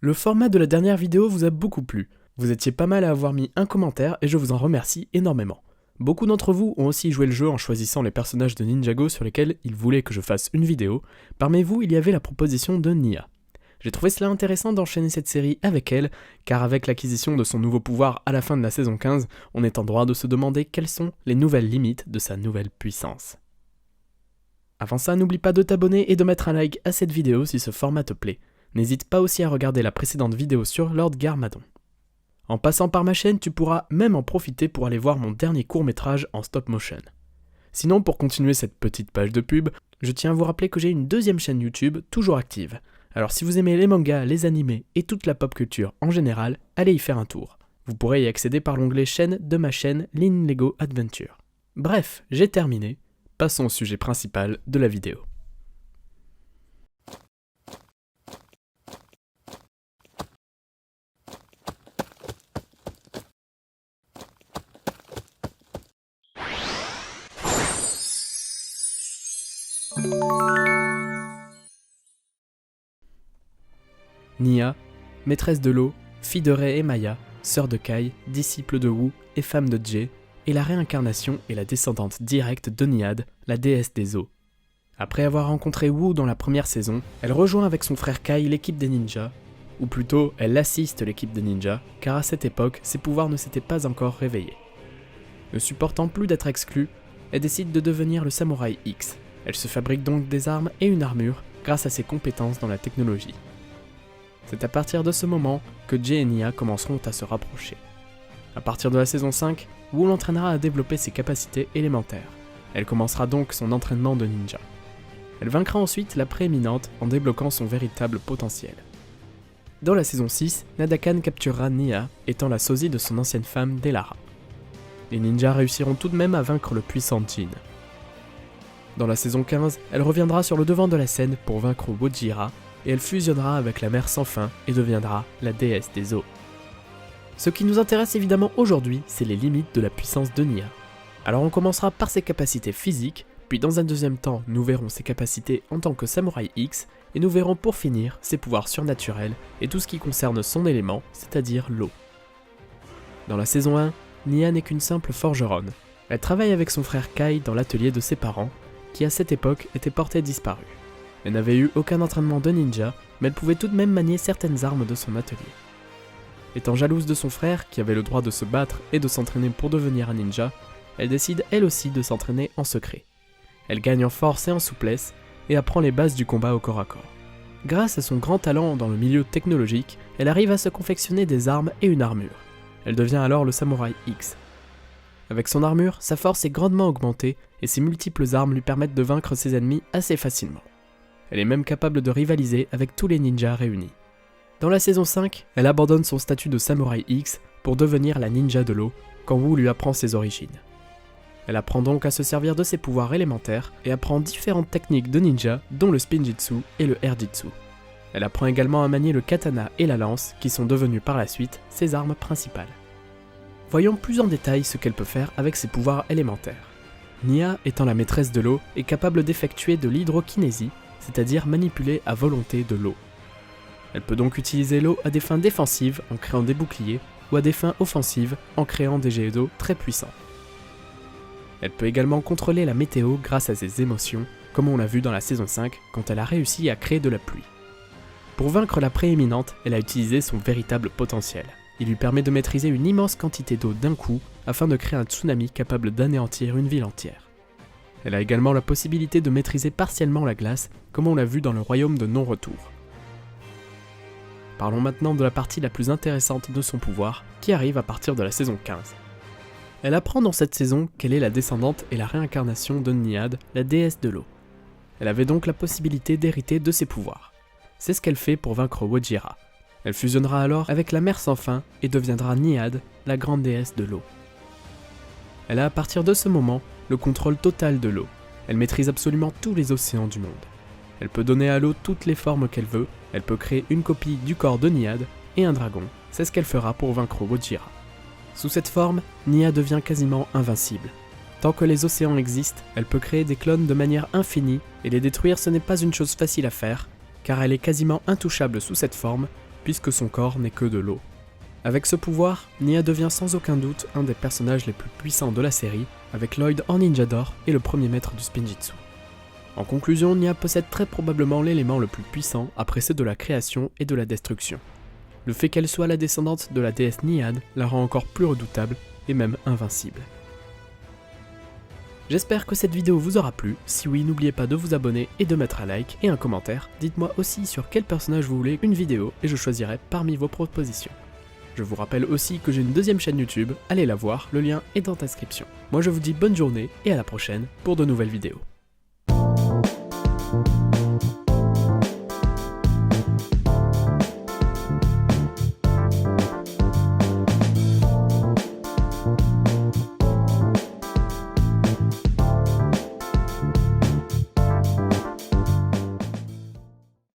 Le format de la dernière vidéo vous a beaucoup plu. Vous étiez pas mal à avoir mis un commentaire et je vous en remercie énormément. Beaucoup d'entre vous ont aussi joué le jeu en choisissant les personnages de Ninjago sur lesquels ils voulaient que je fasse une vidéo. Parmi vous, il y avait la proposition de Nia. J'ai trouvé cela intéressant d'enchaîner cette série avec elle, car avec l'acquisition de son nouveau pouvoir à la fin de la saison 15, on est en droit de se demander quelles sont les nouvelles limites de sa nouvelle puissance. Avant ça, n'oublie pas de t'abonner et de mettre un like à cette vidéo si ce format te plaît. N'hésite pas aussi à regarder la précédente vidéo sur Lord Garmadon. En passant par ma chaîne, tu pourras même en profiter pour aller voir mon dernier court-métrage en stop motion. Sinon, pour continuer cette petite page de pub, je tiens à vous rappeler que j'ai une deuxième chaîne YouTube toujours active. Alors si vous aimez les mangas, les animés et toute la pop culture en général, allez y faire un tour. Vous pourrez y accéder par l'onglet chaîne de ma chaîne Lin Lego Adventure. Bref, j'ai terminé. Passons au sujet principal de la vidéo. Nia, maîtresse de l'eau, fille de Rei et Maya, sœur de Kai, disciple de Wu et femme de Jie, est la réincarnation et la descendante directe de Niad, la déesse des eaux. Après avoir rencontré Wu dans la première saison, elle rejoint avec son frère Kai l'équipe des ninjas, ou plutôt elle assiste l'équipe des ninjas, car à cette époque, ses pouvoirs ne s'étaient pas encore réveillés. Ne supportant plus d'être exclue, elle décide de devenir le samouraï X. Elle se fabrique donc des armes et une armure grâce à ses compétences dans la technologie. C'est à partir de ce moment que Jie et Nia commenceront à se rapprocher. À partir de la saison 5, Wu l'entraînera à développer ses capacités élémentaires. Elle commencera donc son entraînement de ninja. Elle vaincra ensuite la prééminente en débloquant son véritable potentiel. Dans la saison 6, Nadakan capturera Nia, étant la sosie de son ancienne femme Delara. Les ninjas réussiront tout de même à vaincre le puissant Jin. Dans la saison 15, elle reviendra sur le devant de la scène pour vaincre Wojira, et elle fusionnera avec la mer sans fin et deviendra la déesse des eaux. Ce qui nous intéresse évidemment aujourd'hui, c'est les limites de la puissance de Nia. Alors on commencera par ses capacités physiques, puis dans un deuxième temps, nous verrons ses capacités en tant que samouraï X, et nous verrons pour finir ses pouvoirs surnaturels et tout ce qui concerne son élément, c'est-à-dire l'eau. Dans la saison 1, Nia n'est qu'une simple forgeronne. Elle travaille avec son frère Kai dans l'atelier de ses parents, qui à cette époque était porté disparu. Elle n'avait eu aucun entraînement de ninja, mais elle pouvait tout de même manier certaines armes de son atelier. Étant jalouse de son frère, qui avait le droit de se battre et de s'entraîner pour devenir un ninja, elle décide elle aussi de s'entraîner en secret. Elle gagne en force et en souplesse, et apprend les bases du combat au corps à corps. Grâce à son grand talent dans le milieu technologique, elle arrive à se confectionner des armes et une armure. Elle devient alors le samouraï X. Avec son armure, sa force est grandement augmentée, et ses multiples armes lui permettent de vaincre ses ennemis assez facilement. Elle est même capable de rivaliser avec tous les ninjas réunis. Dans la saison 5, elle abandonne son statut de samouraï X pour devenir la ninja de l'eau quand Wu lui apprend ses origines. Elle apprend donc à se servir de ses pouvoirs élémentaires et apprend différentes techniques de ninja dont le spinjitzu et le airjitsu. Elle apprend également à manier le katana et la lance qui sont devenus par la suite ses armes principales. Voyons plus en détail ce qu'elle peut faire avec ses pouvoirs élémentaires. Nia, étant la maîtresse de l'eau, est capable d'effectuer de l'hydrokinésie, c'est-à-dire manipuler à volonté de l'eau. Elle peut donc utiliser l'eau à des fins défensives en créant des boucliers ou à des fins offensives en créant des jets d'eau très puissants. Elle peut également contrôler la météo grâce à ses émotions, comme on l'a vu dans la saison 5 quand elle a réussi à créer de la pluie. Pour vaincre la prééminente, elle a utilisé son véritable potentiel. Il lui permet de maîtriser une immense quantité d'eau d'un coup afin de créer un tsunami capable d'anéantir une ville entière. Elle a également la possibilité de maîtriser partiellement la glace, comme on l'a vu dans le royaume de non-retour. Parlons maintenant de la partie la plus intéressante de son pouvoir, qui arrive à partir de la saison 15. Elle apprend dans cette saison qu'elle est la descendante et la réincarnation de Niad, la déesse de l'eau. Elle avait donc la possibilité d'hériter de ses pouvoirs. C'est ce qu'elle fait pour vaincre Wojira. Elle fusionnera alors avec la mer sans fin et deviendra Niad, la grande déesse de l'eau. Elle a à partir de ce moment le contrôle total de l'eau. Elle maîtrise absolument tous les océans du monde. Elle peut donner à l'eau toutes les formes qu'elle veut, elle peut créer une copie du corps de Niad et un dragon, c'est ce qu'elle fera pour vaincre Wojira. Sous cette forme, Nia devient quasiment invincible. Tant que les océans existent, elle peut créer des clones de manière infinie, et les détruire ce n'est pas une chose facile à faire, car elle est quasiment intouchable sous cette forme, puisque son corps n'est que de l'eau. Avec ce pouvoir, Nya devient sans aucun doute un des personnages les plus puissants de la série, avec Lloyd en ninja d'or et le premier maître du Spinjitzu. En conclusion, Nya possède très probablement l'élément le plus puissant après ceux de la création et de la destruction. Le fait qu'elle soit la descendante de la déesse Niad la rend encore plus redoutable et même invincible. J'espère que cette vidéo vous aura plu, si oui n'oubliez pas de vous abonner et de mettre un like et un commentaire, dites-moi aussi sur quel personnage vous voulez une vidéo et je choisirai parmi vos propositions. Je vous rappelle aussi que j'ai une deuxième chaîne YouTube, allez la voir, le lien est dans la description. Moi je vous dis bonne journée et à la prochaine pour de nouvelles vidéos.